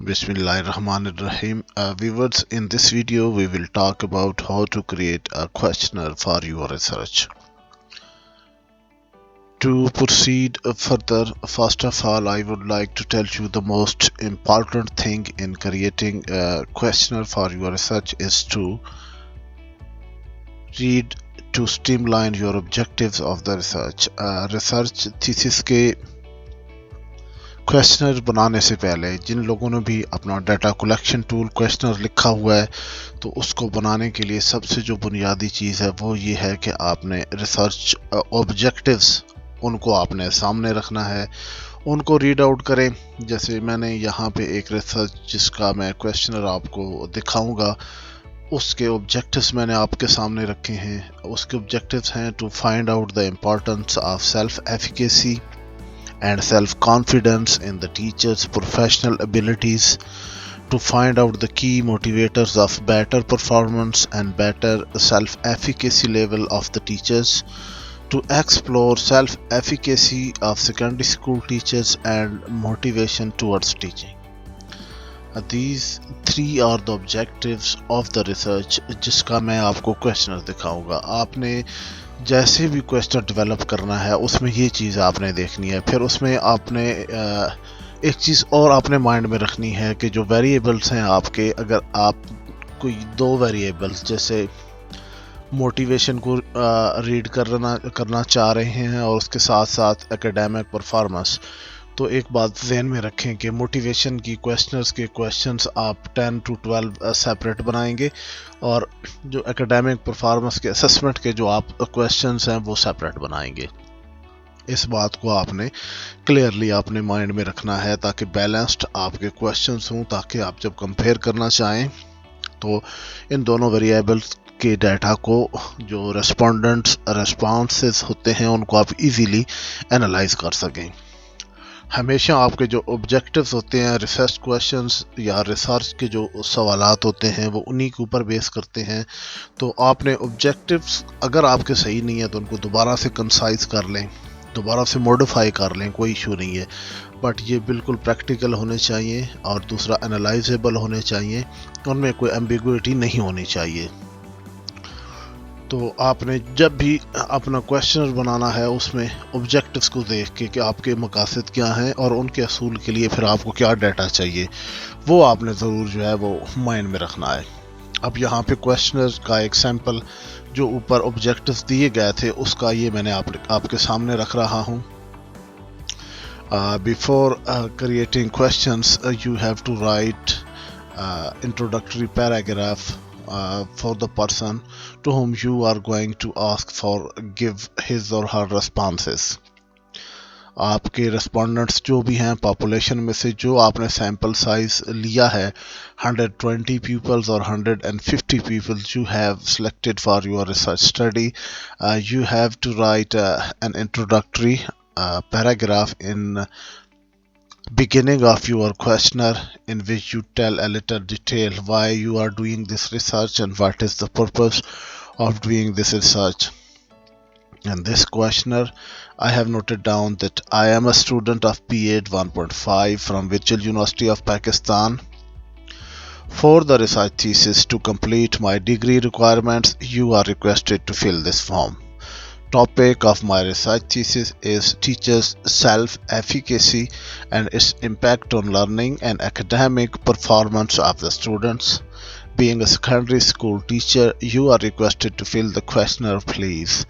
Bismillahirrahmanirrahim. Viewers, in this video we will talk about how to create a questionnaire for your research. To proceed further, first of all, I would like to tell you the most important thing in creating a questionnaire for your research is to read to streamline your objectives of the research. Research thesis के questionnaire बनाने से पहले जिन लोगों ने भी अपना data collection tool questionnaire लिखा हुआ है तो उसको बनाने के लिए सबसे जो बुनियादी चीज़ है वो ये है कि आपने रिसर्च ऑब्जेक्टिव्स उनको आपने सामने रखना है, उनको रीड आउट करें। जैसे मैंने यहाँ पे एक रिसर्च जिसका मैं क्वेश्चनर आपको दिखाऊंगा उसके ऑब्जेक्टिव्स मैंने आपके सामने रखे हैं। उसके ऑब्जेक्टिव्स हैं to find out the importance of self efficacy and self-confidence in the teacher's professional abilities, to find out the key motivators of better performance and better self-efficacy level of the teachers, to explore self-efficacy of secondary school teachers and motivation towards teaching. These three are the objectives of the research जिसका मैं आपको questionnaire दिखाऊंगा। आपने जैसे भी question develop करना है उसमें ये चीज़ आपने देखनी है। फिर उसमें आपने एक चीज़ और आपने माइंड में रखनी है कि जो वेरिएबल्स हैं आपके, अगर आप कोई दो वेरिएबल्स जैसे मोटिवेशन को रीड करना चाह रहे हैं और उसके साथ साथ एकेडमिक परफॉर्मेंस, तो एक बात ज़हन में रखें कि मोटिवेशन की क्वेश्चनर्स के क्वेश्चंस आप 10 to 12 सेपरेट बनाएंगे और जो एकेडमिक परफॉर्मेंस के असेसमेंट के जो आप क्वेश्चंस हैं वो सेपरेट बनाएंगे। इस बात को आपने क्लियरली अपने माइंड में रखना है ताकि बैलेंस्ड आपके क्वेश्चंस हों, ताकि आप जब कंपेयर करना चाहें तो इन दोनों वेरिएबल्स के डाटा को जो रेस्पॉन्सेस होते हैं उनको आप इजीली एनालाइज कर सकें। हमेशा आपके जो ऑब्जेक्टिव्स होते हैं रिसर्च क्वेश्चंस या रिसर्च के जो सवालात होते हैं वो उन्हीं के ऊपर बेस करते हैं। तो आपने ऑब्जेक्टिव्स अगर आपके सही नहीं है तो उनको दोबारा से कंसाइज कर लें, दोबारा से मॉडिफाई कर लें, कोई इशू नहीं है, बट ये बिल्कुल प्रैक्टिकल होने चाहिए और दूसरा एनालाइजेबल होने चाहिए, उनमें कोई एम्बिगुइटी नहीं होनी चाहिए। तो आपने जब भी अपना क्वेश्चनर बनाना है उसमें ऑब्जेक्टिव्स को देख के कि आपके मकासद क्या हैं और उनके असूल के लिए फिर आपको क्या डाटा चाहिए वो आपने ज़रूर जो है वो माइंड में रखना है। अब यहाँ पे क्वेश्चनर का एक सैम्पल जो ऊपर ऑब्जेक्टिव्स दिए गए थे उसका ये मैंने आपके सामने रख रहा हूँ। Before creating questions you have to write introductory paragraph for the person to whom you are going to ask for give his or her responses. आपके रेस्पोंडेंट्स जो भी हैं पॉपुलेशन में से जो आपने सैम्पल साइज लिया है 120 pupils or 150 pupils you have selected for your research study, you have to write an introductory paragraph in beginning of your questionnaire in which you tell a little detail why you are doing this research and what is the purpose of doing this research. In this questionnaire I have noted down that I am a student of B.Ed 1.5 from Virtual University of Pakistan. For the research thesis to complete my degree requirements you are requested to fill this form. Topic of my research thesis is teachers' self-efficacy and its impact on learning and academic performance of the students. Being a secondary school teacher, you are requested to fill the questionnaire, please.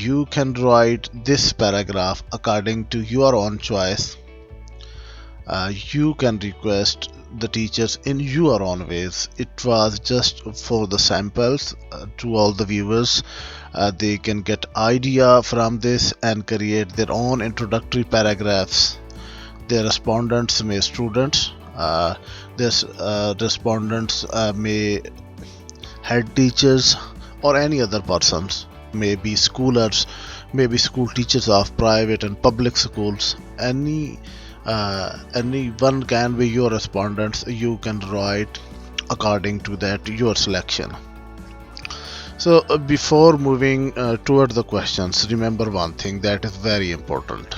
You can write this paragraph according to your own choice. You can request the teachers in your own ways. It was just for the samples to all the viewers. They can get idea from this and create their own introductory paragraphs. Their respondents may students, respondents may head teachers or any other persons, maybe schoolers, maybe school teachers of private and public schools. Anyone can be your respondents. You can write according to that your selection. So before moving toward the questions, remember one thing that is very important.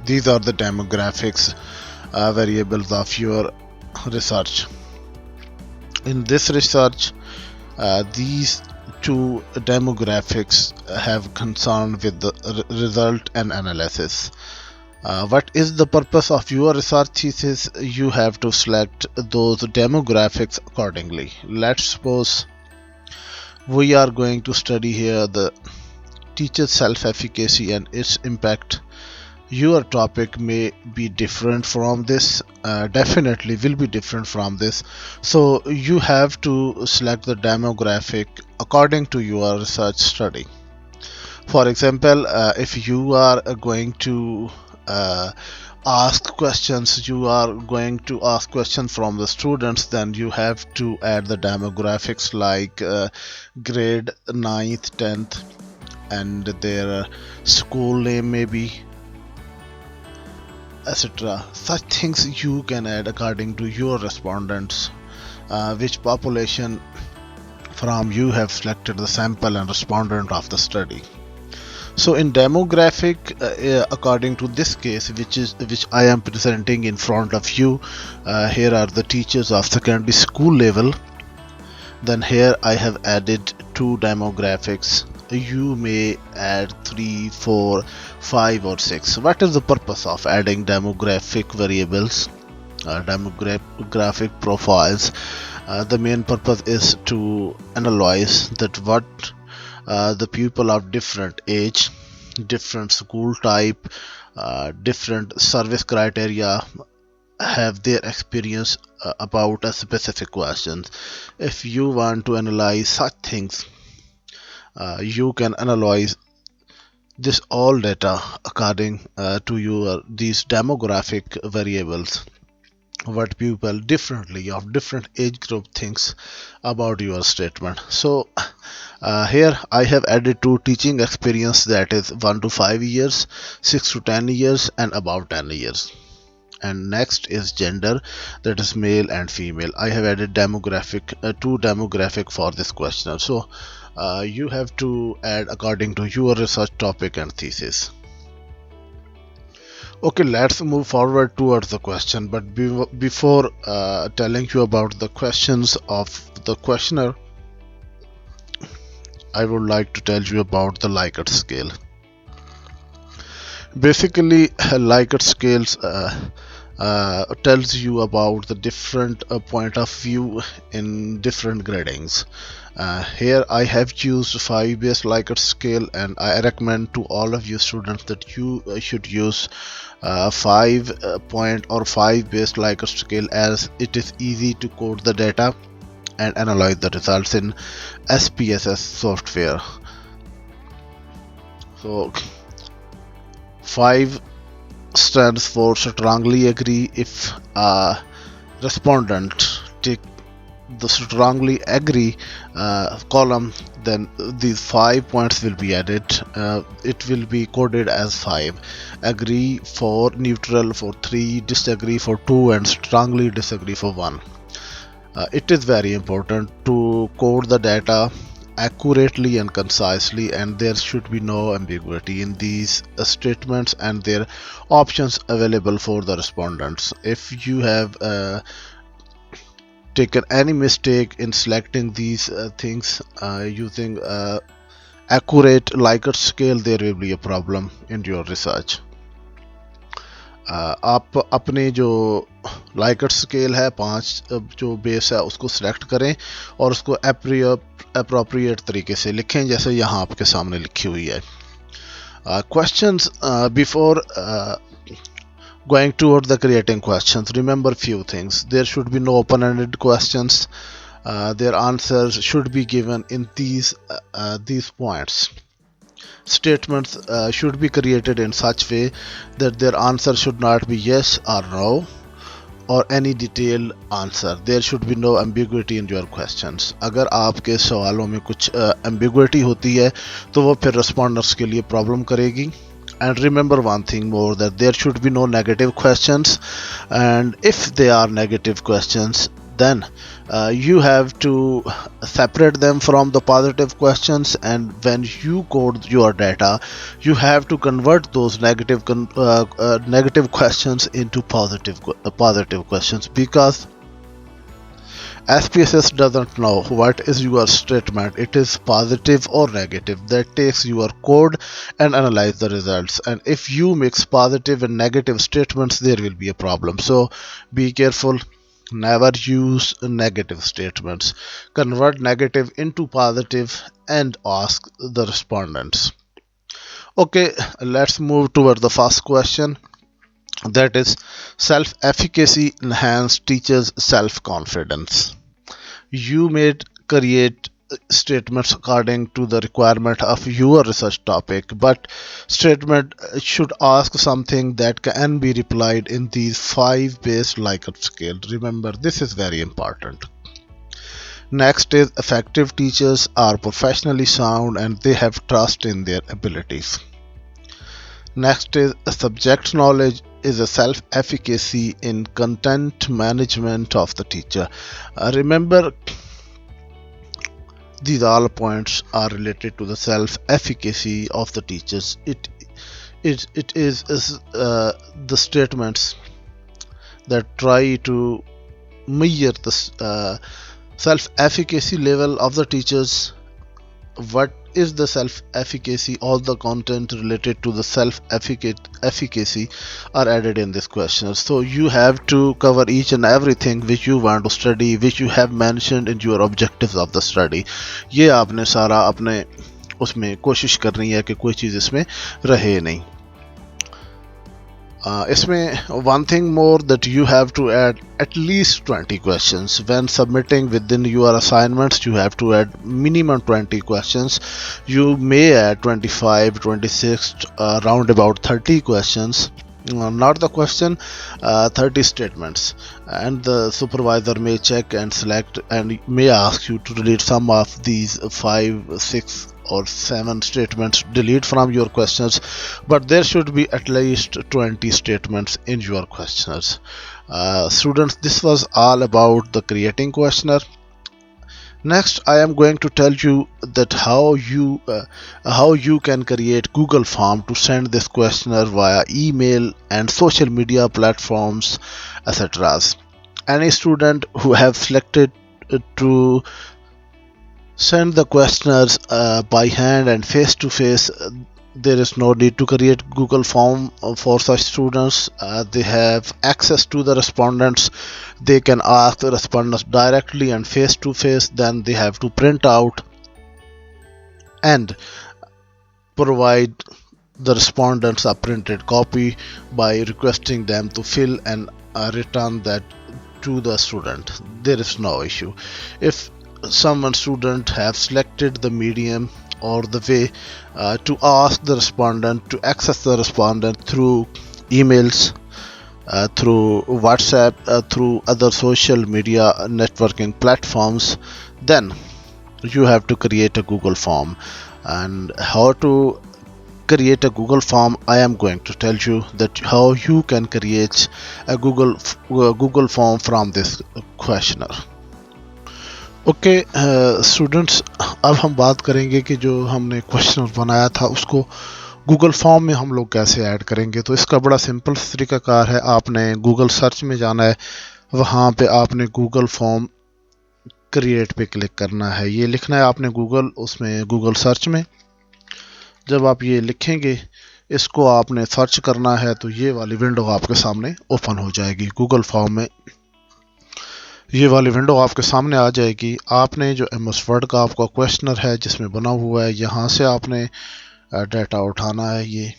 These are the demographics variables of your research. In this research, these two demographics have concern with the result and analysis. What is the purpose of your research thesis? You have to select those demographics accordingly. Let's suppose we are going to study here the teacher's self-efficacy and its impact. Your topic may be different from this, definitely will be different from this, so you have to select the demographic according to your research study. For example, if you are going to ask questions, you are going to ask questions from the students, then you have to add the demographics like grade 9th 10th and their school name maybe, etc. Such things you can add according to your respondents, which population from you have selected the sample and respondent of the study. So in demographic, according to this case, which I am presenting in front of you, here are the teachers of secondary school level. Then here I have added two demographics. You may add 3, 4, 5 or 6. What is the purpose of adding demographic variables, demographic profiles? The main purpose is to analyze that what the people of different age, different school type, different service criteria have their experience about a specific question. If you want to analyze such things, you can analyze this all data according to your these demographic variables, what people differently of different age group thinks about your statement. So here I have added two teaching experience, that is 1 to 5 years, 6 to 10 years and above 10 years. And next is gender, that is male and female. I have added demographic, two demographic for this question. So you have to add according to your research topic and thesis. Okay, let's move forward towards the question, but before telling you about the questions of the questionnaire, I would like to tell you about the Likert scale. Basically, Likert scales tells you about the different point of view in different gradings. Here I have used 5 based Likert scale, and I recommend to all of you students that you should use 5 point or 5 based Likert scale, as it is easy to code the data and analyze the results in SPSS software. So 5 stands for strongly agree. If a respondent take the strongly agree column, then these 5 points will be added. It will be coded as 5. Agree for neutral for 3, disagree for 2 and strongly disagree for 1. It is very important to code the data accurately and concisely, and there should be no ambiguity in these statements and their options available for the respondents. If you have taken any mistake in selecting these things using accurate Likert scale, there will be a problem in your research. आप अपने जो Likert scale है 5 जो base है उसको select करें और उसको appropriate तरीके से लिखें, जैसे यहाँ आपके सामने लिखी हुई है. Questions before going toward the creating questions, remember few things. There should be no open-ended questions. Their answers should be given in these points. Statements should be created in such way that their answer should not be yes or no or any detailed answer. There should be no ambiguity in your questions. अगर आपके सवालों में कुछ ambiguity होती है तो वो फिर responders के लिए problem करेगी. And remember one thing more, that there should be no negative questions, and if they are negative questions, then you have to separate them from the positive questions, and when you code your data, you have to convert those negative questions into positive questions, because SPSS doesn't know what is your statement. It is positive or negative. That takes your code and analyze the results. And if you mix positive and negative statements, there will be a problem. So be careful. Never use negative statements. Convert negative into positive and ask the respondents. Okay, let's move toward the first question. That is, self-efficacy enhance teachers' self-confidence. You may create statements according to the requirement of your research topic, but statement should ask something that can be replied in these 5 based Likert scale. Remember, this is very important. Next is, effective teachers are professionally sound and they have trust in their abilities. Next is, subject knowledge is a self-efficacy in content management of the teacher. Remember, these all points are related to the self-efficacy of the teachers. It is the statements that try to measure the self-efficacy level of the teachers. What is the self-efficacy? All the content related to the self-efficacy are added in this question. So you have to cover each and everything which you want to study, which you have mentioned in your objectives of the study. ये आपने सारा अपने उसमें कोशिश करनी है कि कोई चीज़ इसमें रहे नहीं. इसमें one thing more, that you have to add at least 20 questions when submitting within your assignments. You have to add minimum 20 questions. You may add 25, 26, round about 30 questions. Not the question, 30 statements, and the supervisor may check and select and may ask you to delete some of these 5, 6 or 7 statements, delete from your questions, but there should be at least 20 statements in your questionnaires. Students, this was all about the creating questionnaire. Next, I am going to tell you that how you can create Google form to send this questionnaire via email and social media platforms, etc. Any student who have selected to send the questionnaires by hand and face to face, there is no need to create Google form for such students. They have access to the respondents. They can ask the respondents directly and face to face. Then they have to print out and provide the respondents a printed copy by requesting them to fill and return that to the student. There is no issue. If someone student have selected the medium or the way to ask the respondent to access the respondent through emails, through WhatsApp, through other social media networking platforms, then you have to create a Google form. And how to create a Google form, I am going to tell you that how you can create a Google form from this questionnaire. Okay students, अब हम बात करेंगे कि जो हमने question बनाया था उसको गूगल फॉर्म में हम लोग कैसे ऐड करेंगे. तो इसका बड़ा सिंपल तरीकाकार है. आपने गूगल सर्च में जाना है, वहाँ पे आपने गूगल फॉर्म क्रिएट पे क्लिक करना है. ये लिखना है आपने गूगल, उसमें गूगल सर्च में जब आप ये लिखेंगे, इसको आपने सर्च करना है, तो ये वाली विंडो आपके सामने ओपन हो जाएगी. गूगल फॉर्म में ये वाली विंडो आपके सामने आ जाएगी. आपने जो MS वर्ड का आपका क्वेश्चनर है जिसमें बना हुआ है, यहाँ से आपने डाटा उठाना है ये,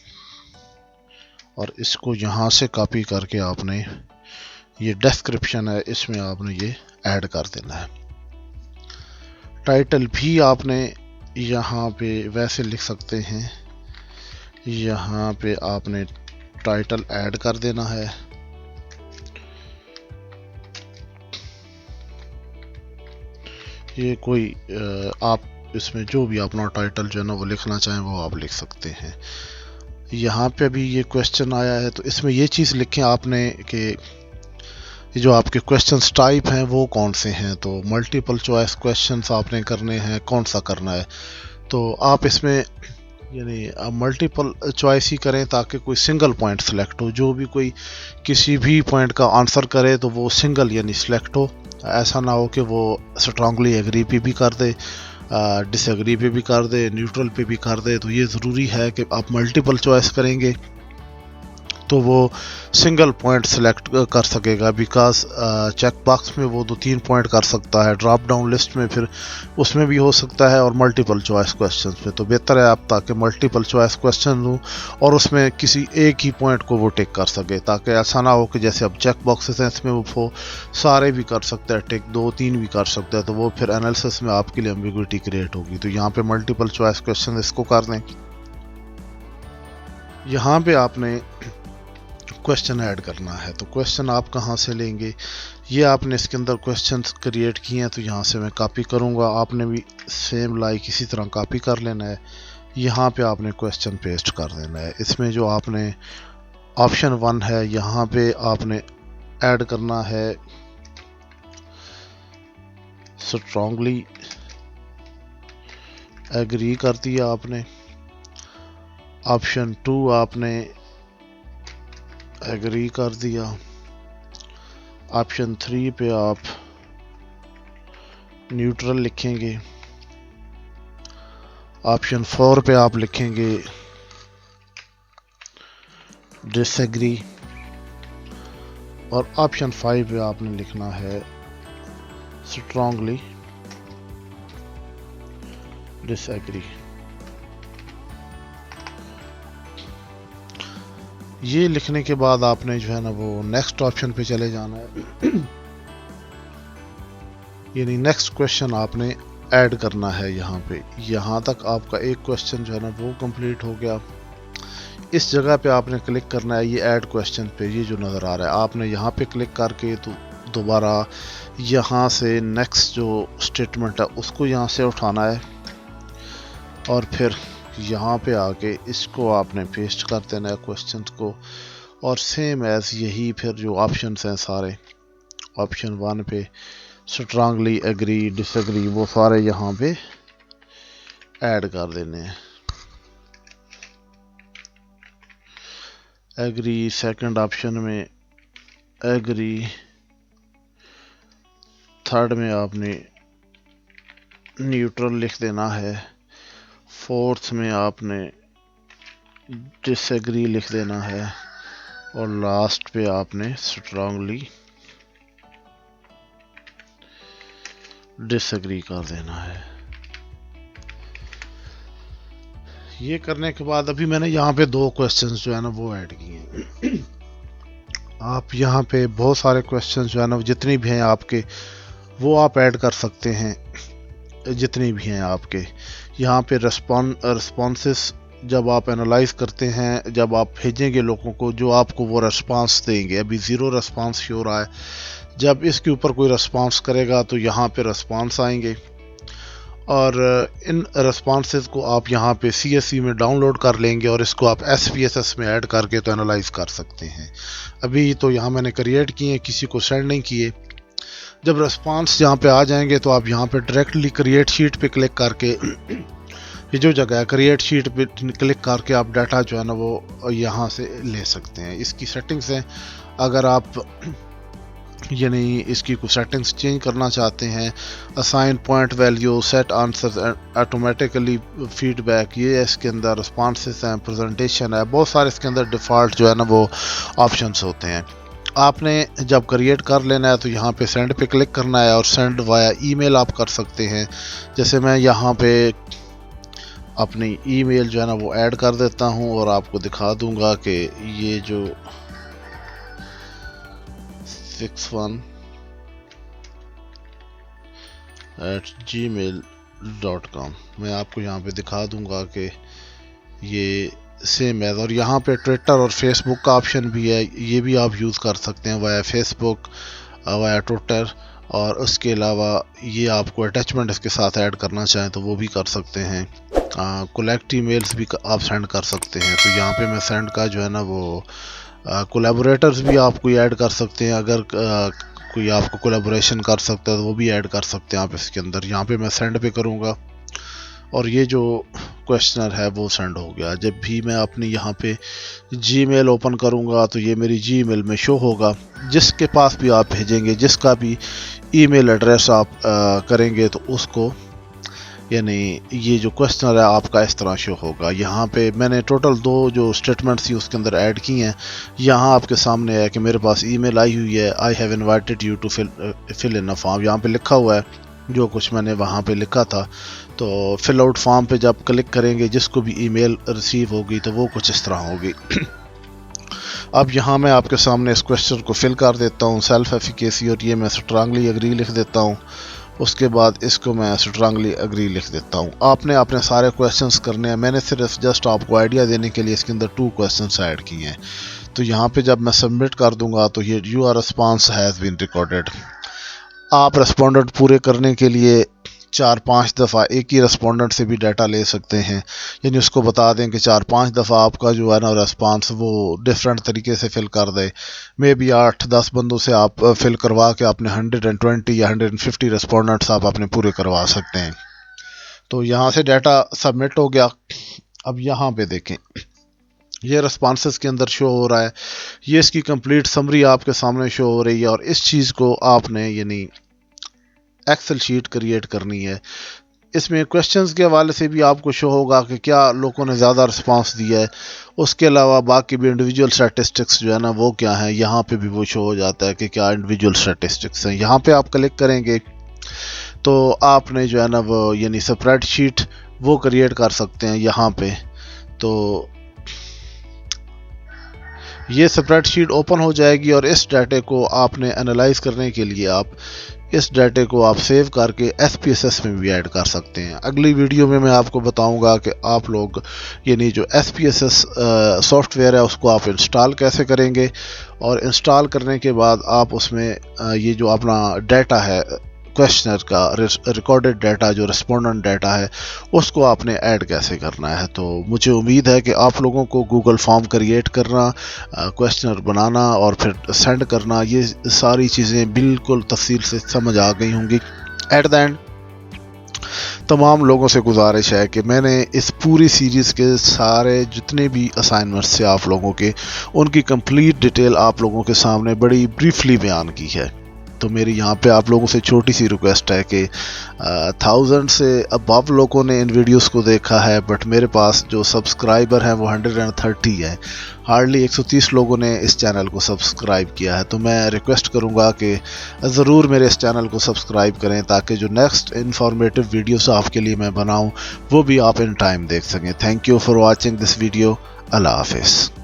और इसको यहाँ से कॉपी करके आपने ये डिस्क्रिप्शन है इसमें आपने ये ऐड कर देना है. टाइटल भी आपने यहाँ पे वैसे लिख सकते हैं, यहाँ पे आपने टाइटल ऐड कर देना है. ये कोई आप इसमें जो भी अपना टाइटल जो है ना वो लिखना चाहें वो आप लिख सकते हैं. यहाँ पे अभी ये क्वेश्चन आया है, तो इसमें ये चीज़ लिखें आपने कि जो आपके क्वेश्चंस टाइप हैं वो कौन से हैं. तो मल्टीपल चॉइस क्वेश्चंस आपने करने हैं, कौन सा करना है. तो आप इसमें यानी आप मल्टीपल चॉइस ही करें ताकि कोई सिंगल पॉइंट सेलेक्ट हो, जो भी कोई किसी भी पॉइंट का आंसर करे तो वो सिंगल यानी सिलेक्ट हो। ऐसा ना हो कि वो स्ट्रांगली एग्री पे भी कर दे, डिसएग्री पे भी कर दे, न्यूट्रल पे भी कर दे। तो ये ज़रूरी है कि आप मल्टीपल चॉइस करेंगे तो वो सिंगल पॉइंट सेलेक्ट कर सकेगा, बिकॉज चेक बॉक्स में वो 2-3 पॉइंट कर सकता है, ड्रॉप डाउन लिस्ट में फिर उसमें भी हो सकता है, और मल्टीपल चॉइस क्वेश्चन पे तो बेहतर है आप ताकि मल्टीपल चॉइस क्वेश्चन हो और उसमें किसी एक ही पॉइंट को वो टिक कर सके, ताकि ऐसा ना हो कि जैसे अब चेक बॉक्सेस हैं इसमें वो सारे भी कर सकते हैं टिक, 2-3 भी कर सकते हैं, तो वो फिर एनालिसिस में आपके लिए एम्बिग्विटी क्रिएट होगी। तो यहाँ पे मल्टीपल चॉइस क्वेश्चन इसको कर दें। यहाँ पे आपने क्वेश्चन ऐड करना है, तो क्वेश्चन आप कहाँ से लेंगे, ये आपने इसके अंदर क्वेश्चंस क्रिएट किए हैं तो यहाँ से मैं कॉपी करूँगा, आपने भी सेम लाइक इसी तरह कॉपी कर लेना है। यहाँ पे आपने क्वेश्चन पेस्ट कर देना है। इसमें जो आपने ऑप्शन 1 है यहाँ पे आपने ऐड करना है स्ट्रांगली एग्री कर दिया आपने। ऑप्शन 2 आपने एग्री कर दिया। ऑप्शन 3 पे आप न्यूट्रल लिखेंगे। ऑप्शन 4 पे आप लिखेंगे डिसएग्री, और ऑप्शन 5 पे आपने लिखना है स्ट्रांगली डिसएग्री। ये लिखने के बाद आपने जो है ना वो नेक्स्ट ऑप्शन पे चले जाना है यानी नेक्स्ट क्वेश्चन आपने ऐड करना है यहाँ पे। यहाँ तक आपका एक क्वेश्चन जो है ना वो कंप्लीट हो गया। इस जगह पे आपने क्लिक करना है ये ऐड क्वेश्चन पे, ये जो नज़र आ रहा है आपने यहाँ पे क्लिक करके तो दोबारा यहाँ से नेक्स्ट जो स्टेटमेंट है उसको यहाँ से उठाना है और फिर यहाँ पे आके इसको आपने पेस्ट कर देना है क्वेश्चन को, और सेम एज यही फिर जो ऑप्शंस हैं सारे, ऑप्शन 1 पे स्ट्रांगली एग्री डिसएग्री वो सारे यहाँ पे ऐड कर देने हैं। एग्री सेकंड ऑप्शन में एग्री, थर्ड में आपने न्यूट्रल लिख देना है, फोर्थ में आपने डिसएग्री लिख देना है, और लास्ट पे आपने स्ट्रांगली डिसएग्री कर देना है। ये करने के बाद अभी मैंने यहाँ पे 2 क्वेश्चंस जो है ना वो ऐड किए हैं। आप यहाँ पे बहुत सारे क्वेश्चंस जो है ना जितने भी हैं आपके वो आप ऐड कर सकते हैं, जितने भी हैं आपके। यहाँ पे रिस्पॉन्सेस जब आप एनालाइज करते हैं, जब आप भेजेंगे लोगों को जो आपको वो रिस्पांस देंगे, अभी 0 रिस्पांस शो हो रहा है, जब इसके ऊपर कोई रिस्पांस करेगा तो यहाँ पे रिस्पांस आएंगे, और इन रिस्पांसेस को आप यहाँ पे CSV में डाउनलोड कर लेंगे और इसको आप SPSS में ऐड करके तो एनालाइज कर सकते हैं। अभी तो यहाँ मैंने क्रिएट किए, किसी को सेंड नहीं किए। जब रिस्पांस यहाँ पे आ जाएंगे तो आप यहाँ पे डायरेक्टली क्रिएट शीट पे क्लिक करके ये जो जगह है क्रिएट शीट पे क्लिक करके आप डाटा जो है ना वो यहाँ से ले सकते हैं। इसकी सेटिंग्स हैं, अगर आप यानी इसकी कुछ सेटिंग्स चेंज करना चाहते हैं, assign point value, set answer automatically feedback, ये इसके अंदर रिस्पॉन्सेस हैं, प्रेजेंटेशन है, बहुत सारे इसके अंदर डिफ़ॉल्ट जो है ना वो ऑप्शंस होते हैं। आपने जब क्रिएट कर लेना है तो यहाँ पे सेंड पे क्लिक करना है और सेंड वाया ईमेल आप कर सकते हैं। जैसे मैं यहाँ पे अपनी ईमेल जो है ना वो ऐड कर देता हूँ और आपको दिखा दूंगा कि ये जो 61@gmail.com मैं आपको यहाँ पे दिखा दूंगा कि ये सेम है। और यहाँ पे ट्विटर और फेसबुक का ऑप्शन भी है, ये भी आप यूज़ कर सकते हैं वाया फेसबुक, वाया ट्विटर, और उसके अलावा ये आपको अटैचमेंट इसके साथ ऐड करना चाहें तो वो भी कर सकते हैं। कलेक्ट ईमेल्स भी आप सेंड कर सकते हैं। तो यहाँ पे मैं सेंड का जो है ना वो कोलैबोरेटर्स भी आप कोई ऐड कर सकते हैं, अगर कोई आपको कोलैबोरेशन कर सकता है तो वो भी ऐड कर सकते हैं आप इसके अंदर। यहाँ पे मैं सेंड पे करूँगा और ये जो क्वेश्चनर है वो सेंड हो गया। जब भी मैं अपनी यहाँ पे जीमेल ओपन करूँगा तो ये मेरी जीमेल में शो होगा। जिसके पास भी आप भेजेंगे, जिसका भी ईमेल एड्रेस आप करेंगे तो उसको यानी ये जो क्वेश्चनर है आपका इस तरह शो होगा। यहाँ पे मैंने टोटल 2 जो स्टेटमेंट्स थी उसके अंदर ऐड की हैं। यहाँ आपके सामने है कि मेरे पास ईमेल आई हुई है, I have invited you to fill in a form. यहाँ पे लिखा हुआ है जो कुछ मैंने वहाँ पे लिखा था। तो फिल आउट फॉर्म पे जब क्लिक करेंगे जिसको भी ईमेल रिसीव होगी तो वो कुछ इस तरह होगी। अब यहाँ मैं आपके सामने इस क्वेश्चन को फिल कर देता हूँ, सेल्फ एफिकेसी, और ये मैं स्ट्रांगली एग्री लिख देता हूँ। उसके बाद इसको मैं स्ट्रांगली एग्री लिख देता हूँ। आपने अपने सारे क्वेश्चंस करने हैं। मैंने सिर्फ जस्ट आपको आइडिया देने के लिए इसके अंदर 2 क्वेश्चंस ऐड किए हैं। तो यहाँ पे जब मैं सबमिट कर दूंगा तो ये your response has been recorded. आप रेस्पोंडेंट पूरे करने के लिए 4-5 दफ़ा एक ही रेस्पोंडेंट से भी डाटा ले सकते हैं। यानी उसको बता दें कि 4-5 दफ़ा आपका जो है ना रेस्पॉन्स वो डिफरेंट तरीके से फिल कर दे। मे बी 8-10 बंदों से आप फिल करवा के अपने 120 या 150 रेस्पोंडेंट्स आप अपने पूरे करवा सकते हैं। तो यहाँ से डाटा सबमिट हो गया। अब यहाँ पे देखें, ये रेस्पॉन्सेस के अंदर शो हो रहा है। ये इसकी कंप्लीट समरी आपके सामने शो हो रही है। और इस चीज़ को आपने यानी एक्सेल शीट क्रिएट करनी है। इसमें क्वेश्चंस के हवाले से भी आपको शो होगा कि क्या लोगों ने ज़्यादा रिस्पांस दिया है। उसके अलावा बाकी भी इंडिविजुअल स्टैटिस्टिक्स जो है ना वो क्या है, यहाँ पे भी वो शो हो जाता है कि क्या इंडिविजुअल स्टैटिस्टिक्स हैं। यहाँ पे आप क्लिक करेंगे तो आपने जो है ना वो यानी स्प्रेडशीट वो क्रिएट कर सकते हैं यहाँ पे। तो ये स्प्रेडशीट ओपन हो जाएगी और इस डाटे को आपने एनालाइज करने के लिए आप इस डाटे को आप सेव करके SPSS में भी ऐड कर सकते हैं। अगली वीडियो में मैं आपको बताऊंगा कि आप लोग यानी जो SPSS सॉफ्टवेयर है उसको आप इंस्टॉल कैसे करेंगे, और इंस्टॉल करने के बाद आप उसमें ये जो अपना डाटा है क्वेश्चनर का रिकॉर्डेड डाटा जो रिस्पोंडेंट डाटा है उसको आपने ऐड कैसे करना है। तो मुझे उम्मीद है कि आप लोगों को गूगल फॉर्म क्रिएट करना, क्वेश्चनर बनाना और फिर सेंड करना, ये सारी चीज़ें बिल्कुल तफसील से समझ आ गई होंगी। एट द एंड तमाम लोगों से गुजारिश है कि मैंने इस पूरी सीरीज़ के सारे जितने भी असाइनमेंट्स थे आप लोगों के, उनकी कंप्लीट डिटेल आप लोगों के सामने बड़ी ब्रीफली बयान की है। तो मेरी यहाँ पे आप लोगों से छोटी सी रिक्वेस्ट है कि 1000 से अबव लोगों ने इन वीडियोस को देखा है, बट मेरे पास जो सब्सक्राइबर हैं वो 130 है। हार्डली 130 लोगों ने इस चैनल को सब्सक्राइब किया है। तो मैं रिक्वेस्ट करूँगा कि ज़रूर मेरे इस चैनल को सब्सक्राइब करें ताकि जो नेक्स्ट इन्फॉर्मेटिव वीडियोस आपके लिए मैं बनाऊँ वो भी आप इन टाइम देख सकें। Thank you for watching this video. अल्लाह हाफिज़।